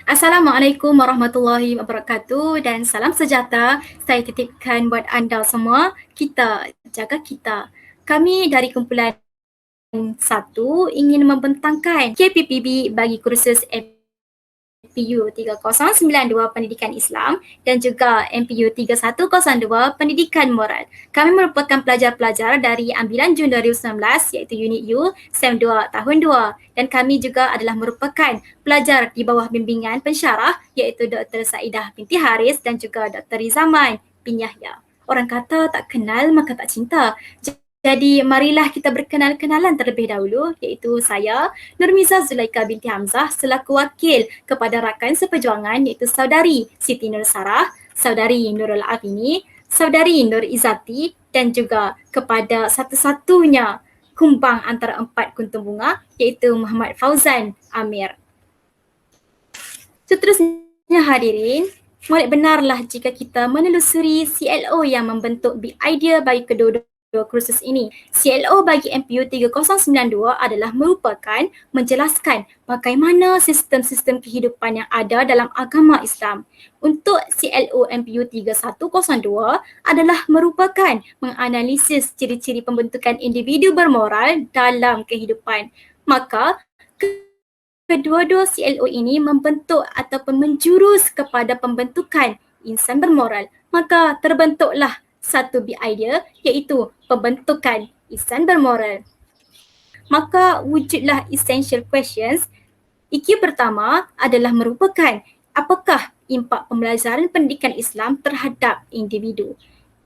Assalamualaikum warahmatullahi wabarakatuh dan salam sejahtera. Saya titipkan buat anda semua, kita jaga kita. Kami dari kumpulan 1 ingin membentangkan KPPB bagi kursus MPU 3092 Pendidikan Islam dan juga MPU 3102 Pendidikan Moral. Kami merupakan pelajar-pelajar dari ambilan Jun 2019 iaitu Unit U SEM 2 Tahun 2 dan kami juga adalah merupakan pelajar di bawah bimbingan pensyarah iaitu Dr. Saidah binti Haris dan juga Dr. Rizaman bin Yahya. Orang kata tak kenal maka tak cinta. Jadi marilah kita berkenal-kenalan terlebih dahulu iaitu saya Nurmiza Zulaika binti Hamzah selaku wakil kepada rakan seperjuangan iaitu saudari Siti Nur Sarah, saudari Nurul Afini, saudari Nur Izzati dan juga kepada satu-satunya kumbang antara 4 kuntum bunga iaitu Muhammad Fauzan Amir. Seterusnya hadirin, molek benarlah jika kita menelusuri CLO yang membentuk big idea bagi kedua-dua kursus ini. CLO bagi MPU 3092 adalah merupakan menjelaskan bagaimana sistem-sistem kehidupan yang ada dalam agama Islam. Untuk CLO MPU 3102 adalah merupakan menganalisis ciri-ciri pembentukan individu bermoral dalam kehidupan. Maka kedua-dua CLO ini membentuk ataupun menjurus kepada pembentukan insan bermoral. Maka terbentuklah satu big idea iaitu pembentukan insan bermoral. Maka wujudlah essential questions. EQ pertama adalah merupakan apakah impak pembelajaran pendidikan Islam terhadap individu.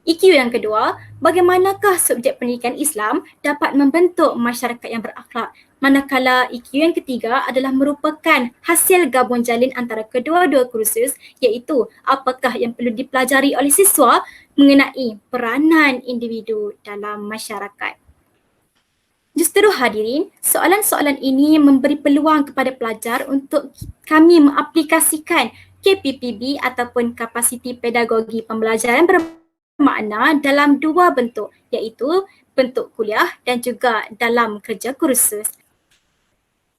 EQ yang kedua, bagaimanakah subjek pendidikan Islam dapat membentuk masyarakat yang berakhlak. Manakala EQ yang ketiga adalah merupakan hasil gabung jalin antara kedua-dua kursus iaitu apakah yang perlu dipelajari oleh siswa mengenai peranan individu dalam masyarakat. Justru hadirin, soalan-soalan ini memberi peluang kepada pelajar untuk kami mengaplikasikan KPPB ataupun kapasiti pedagogi pembelajaran bermakna dalam dua bentuk iaitu bentuk kuliah dan juga dalam kerja kursus.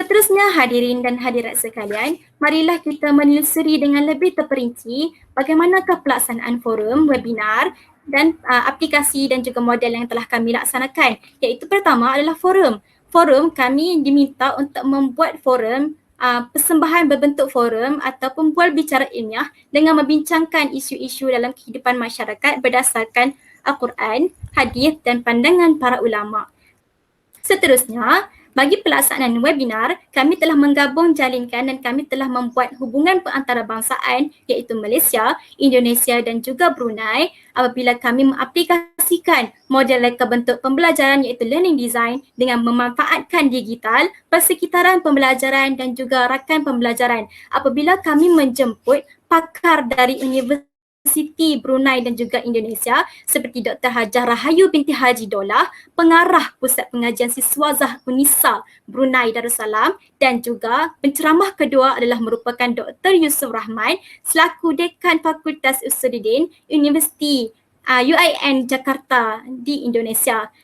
Seterusnya hadirin dan hadirat sekalian, marilah kita menelusuri dengan lebih terperinci bagaimanakah pelaksanaan forum, webinar dan aplikasi dan juga model yang telah kami laksanakan. Iaitu pertama adalah forum. Forum kami diminta untuk membuat forum, persembahan berbentuk forum ataupun bual bicara ilmiah dengan membincangkan isu-isu dalam kehidupan masyarakat berdasarkan Al-Quran, hadis dan pandangan para ulama. Seterusnya, bagi pelaksanaan webinar, kami telah menggabung jalinkan dan kami telah membuat hubungan perantarabangsaan iaitu Malaysia, Indonesia dan juga Brunei apabila kami mengaplikasikan model reka bentuk pembelajaran iaitu learning design dengan memanfaatkan digital, persekitaran pembelajaran dan juga rakan pembelajaran apabila kami menjemput pakar dari Universiti Brunei dan juga Indonesia seperti Dr. Hajah Rahayu binti Haji Dolah, pengarah Pusat Pengajian Siswazah Unisa Brunei Darussalam dan juga penceramah kedua adalah merupakan Dr. Yusuf Rahman selaku Dekan Fakultas Usuluddin Universiti UIN Jakarta di Indonesia.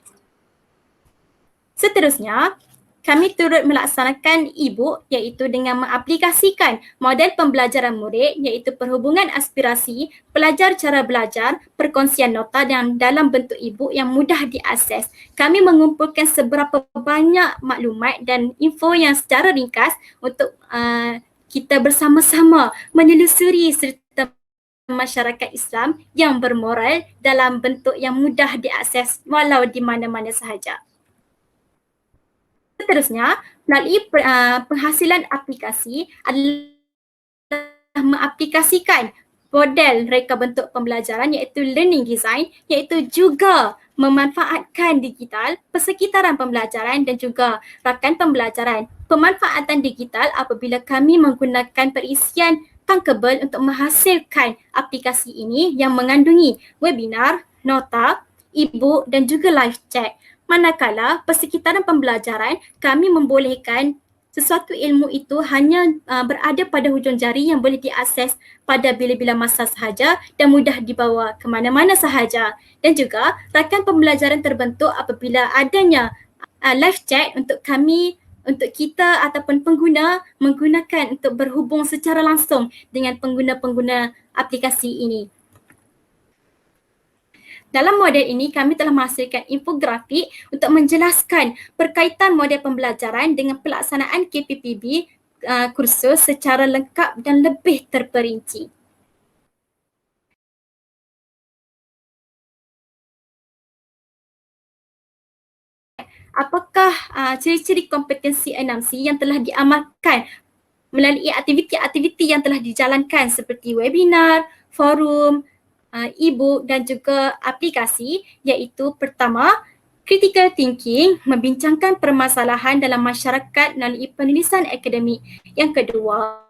Seterusnya, kami turut melaksanakan e-book iaitu dengan mengaplikasikan model pembelajaran murid iaitu perhubungan aspirasi, pelajar cara belajar, perkongsian nota dan dalam bentuk e-book yang mudah diakses. Kami mengumpulkan seberapa banyak maklumat dan info yang secara ringkas untuk kita bersama-sama menelusuri serta masyarakat Islam yang bermoral dalam bentuk yang mudah diakses walau di mana-mana sahaja. Seterusnya, melalui penghasilan aplikasi adalah mengaplikasikan model reka bentuk pembelajaran iaitu learning design iaitu juga memanfaatkan digital, persekitaran pembelajaran dan juga rakan pembelajaran. Pemanfaatan digital apabila kami menggunakan perisian tankable untuk menghasilkan aplikasi ini yang mengandungi webinar, nota, e-book dan juga live chat. Manakala persekitaran pembelajaran kami membolehkan sesuatu ilmu itu hanya berada pada hujung jari yang boleh diakses pada bila-bila masa sahaja dan mudah dibawa ke mana-mana sahaja. Dan juga rakan pembelajaran terbentuk apabila adanya live chat untuk kami untuk kita ataupun pengguna menggunakan untuk berhubung secara langsung dengan pengguna-pengguna aplikasi ini. Dalam model ini, kami telah menghasilkan infografik untuk menjelaskan berkaitan model pembelajaran dengan pelaksanaan KPPB kursus secara lengkap dan lebih terperinci. Apakah ciri-ciri kompetensi 6C yang telah diamalkan melalui aktiviti-aktiviti yang telah dijalankan seperti webinar, forum, e-book dan juga aplikasi, iaitu pertama, critical thinking, membincangkan permasalahan dalam masyarakat melalui penulisan akademik. Yang kedua,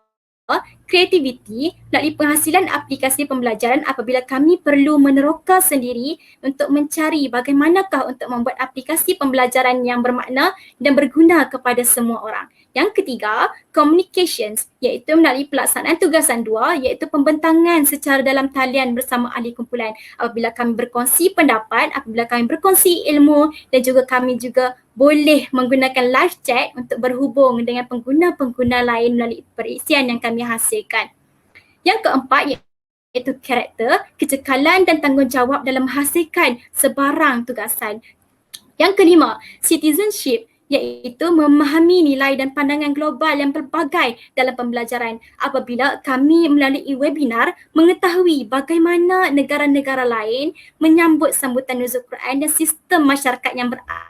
kreativiti melalui penghasilan aplikasi pembelajaran apabila kami perlu meneroka sendiri untuk mencari bagaimanakah untuk membuat aplikasi pembelajaran yang bermakna dan berguna kepada semua orang. Yang ketiga, communications, iaitu melalui pelaksanaan tugasan 2, iaitu pembentangan secara dalam talian bersama ahli kumpulan apabila kami berkongsi pendapat, apabila kami berkongsi ilmu dan juga kami juga boleh menggunakan live chat untuk berhubung dengan pengguna-pengguna lain melalui perisian yang kami hasilkan. Yang keempat iaitu karakter, kecekalan dan tanggungjawab dalam menghasilkan sebarang tugasan. Yang kelima, citizenship, iaitu memahami nilai dan pandangan global yang pelbagai dalam pembelajaran apabila kami melalui webinar mengetahui bagaimana negara-negara lain menyambut sambutan nuzul Quran dan sistem masyarakat yang berada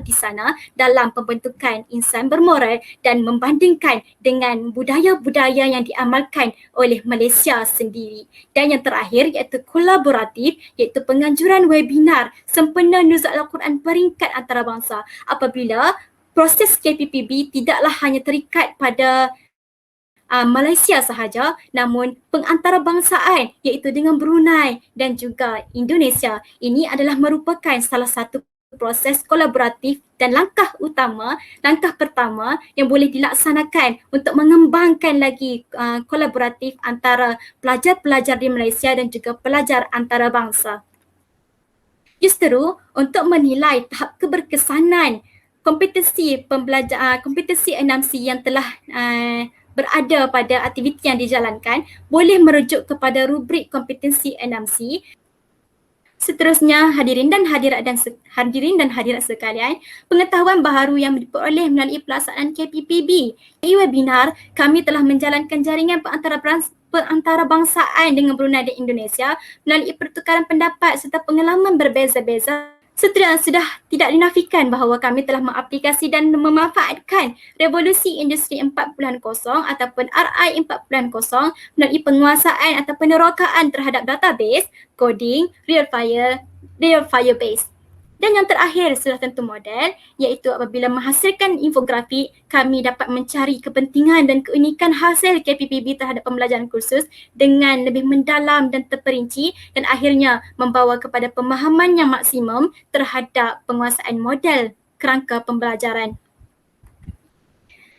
di sana dalam pembentukan insan bermoral dan membandingkan dengan budaya-budaya yang diamalkan oleh Malaysia sendiri. Dan yang terakhir iaitu kolaboratif, iaitu penganjuran webinar sempena nuzul Al-Quran peringkat antarabangsa apabila proses KPPB tidaklah hanya terikat pada Malaysia sahaja, namun pengantarabangsaan iaitu dengan Brunei dan juga Indonesia. Ini adalah merupakan salah satu proses kolaboratif dan langkah pertama yang boleh dilaksanakan untuk mengembangkan lagi kolaboratif antara pelajar-pelajar di Malaysia dan juga pelajar antarabangsa. Justeru untuk menilai tahap keberkesanan kompetensi kompetensi 6C yang telah berada pada aktiviti yang dijalankan boleh merujuk kepada rubrik kompetensi 6C. Seterusnya, hadirin dan hadirat sekalian, pengetahuan baharu yang diperoleh melalui pelaksanaan KPPB. Di webinar, kami telah menjalankan jaringan perantarabangsaan dengan Brunei dan Indonesia melalui pertukaran pendapat serta pengalaman berbeza-beza. Sudah tidak dinafikan bahawa kami telah mengaplikasi dan memanfaatkan revolusi industri 4.0 ataupun RI 4.0 melalui penguasaan atau penerokaan terhadap database, coding, real file base. Dan yang terakhir sudah tentu model, iaitu apabila menghasilkan infografik, kami dapat mencari kepentingan dan keunikan hasil KPPB terhadap pembelajaran kursus dengan lebih mendalam dan terperinci dan akhirnya membawa kepada pemahaman yang maksimum terhadap penguasaan model kerangka pembelajaran.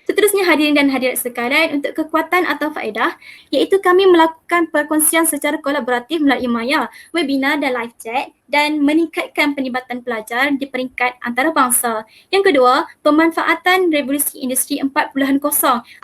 Seterusnya, hadirin dan hadirat sekalian, untuk kekuatan atau faedah, iaitu kami melakukan perkongsian secara kolaboratif melalui maya, webinar dan live chat dan meningkatkan penlibatan pelajar di peringkat antarabangsa. Yang kedua, pemanfaatan revolusi industri 4.0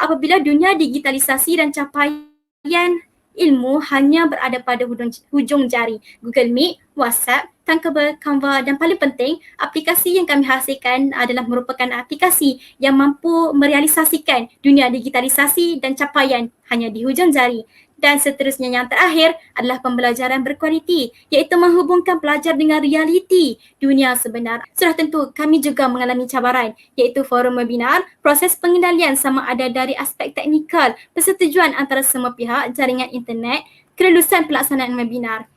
apabila dunia digitalisasi dan capaian ilmu hanya berada pada hujung jari. Google Meet, WhatsApp, Thunkable, Canva dan paling penting, aplikasi yang kami hasilkan adalah merupakan aplikasi yang mampu merealisasikan dunia digitalisasi dan capaian hanya di hujung jari. Dan seterusnya yang terakhir adalah pembelajaran berkualiti, iaitu menghubungkan pelajar dengan realiti dunia sebenar. Sudah tentu kami juga mengalami cabaran, iaitu forum webinar, proses pengendalian sama ada dari aspek teknikal, persetujuan antara semua pihak, jaringan internet, kelulusan pelaksanaan webinar.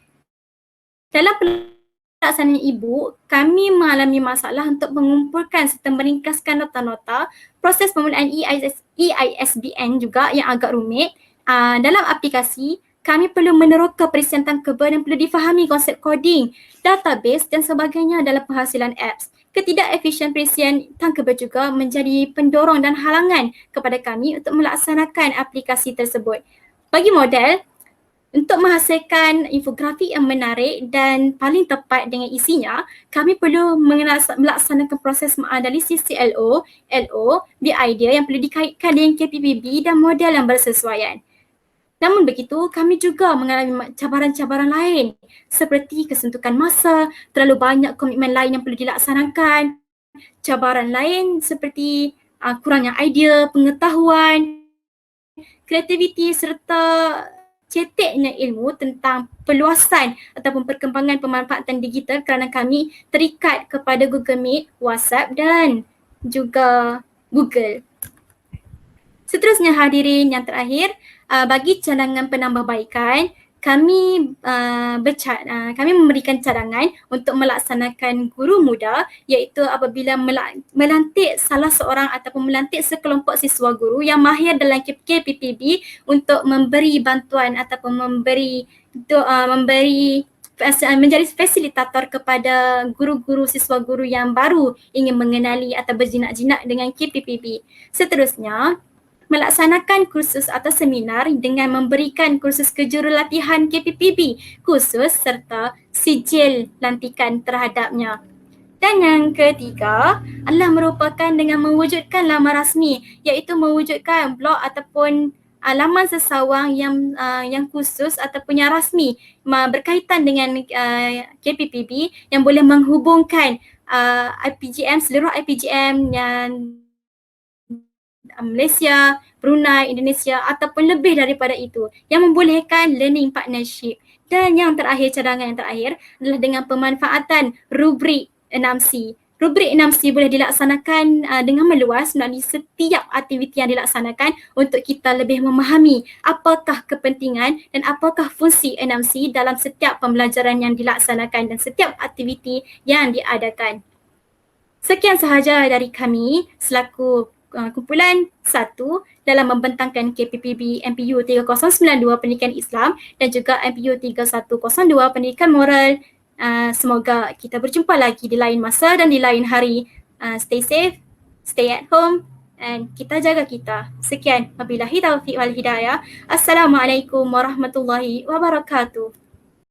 Dalam pelaksanaan e-book, kami mengalami masalah untuk mengumpulkan serta meringkaskan nota-nota, proses penggunaan EISBN juga yang agak rumit. Dalam aplikasi, kami perlu meneroka perisian tangkeba dan perlu difahami konsep coding, database dan sebagainya dalam penghasilan apps. Ketidakefisien perisian tangkeba juga menjadi pendorong dan halangan kepada kami untuk melaksanakan aplikasi tersebut. Bagi model, Untuk menghasilkan infografik yang menarik dan paling tepat dengan isinya, kami perlu melaksanakan proses menganalisis CLO, LO, idea yang perlu dikaitkan dengan KPPB dan model yang bersesuaian. Namun begitu, kami juga mengalami cabaran-cabaran lain seperti kesuntukan masa, terlalu banyak komitmen lain yang perlu dilaksanakan, cabaran lain seperti kurangnya idea, pengetahuan, kreativiti serta ceteknya ilmu tentang perluasan ataupun perkembangan pemanfaatan digital kerana kami terikat kepada Google Meet, WhatsApp dan juga Google. Seterusnya hadirin yang terakhir, bagi cadangan penambahbaikan, kami kami memberikan cadangan untuk melaksanakan guru muda iaitu apabila melantik salah seorang ataupun melantik sekelompok siswa guru yang mahir dalam KPPB untuk memberi bantuan ataupun menjadi fasilitator kepada guru-guru siswa guru yang baru ingin mengenali atau berjinak-jinak dengan KPPB. Seterusnya, melaksanakan kursus atau seminar dengan memberikan kursus kejurulatihan KPPB khusus serta sijil lantikan terhadapnya. Dan yang ketiga adalah merupakan dengan mewujudkan laman rasmi iaitu mewujudkan blog ataupun laman sesawang yang khusus ataupun yang rasmi berkaitan dengan KPPB yang boleh menghubungkan IPGM, seluruh IPGM yang Malaysia, Brunei, Indonesia ataupun lebih daripada itu yang membolehkan learning partnership. Dan yang terakhir, cadangan yang terakhir adalah dengan pemanfaatan rubrik 6C. Rubrik 6C boleh dilaksanakan dengan meluas melalui setiap aktiviti yang dilaksanakan untuk kita lebih memahami apakah kepentingan dan apakah fungsi 6C dalam setiap pembelajaran yang dilaksanakan dan setiap aktiviti yang diadakan. Sekian sahaja dari kami selaku kumpulan 1 dalam membentangkan KPPB MPU 3092 Pendidikan Islam dan juga MPU 3102 Pendidikan Moral. Semoga kita berjumpa lagi di lain masa dan di lain hari. Stay safe, stay at home dan kita jaga kita. Sekian, wabillahi taufiq wal hidayah. Assalamualaikum warahmatullahi wabarakatuh.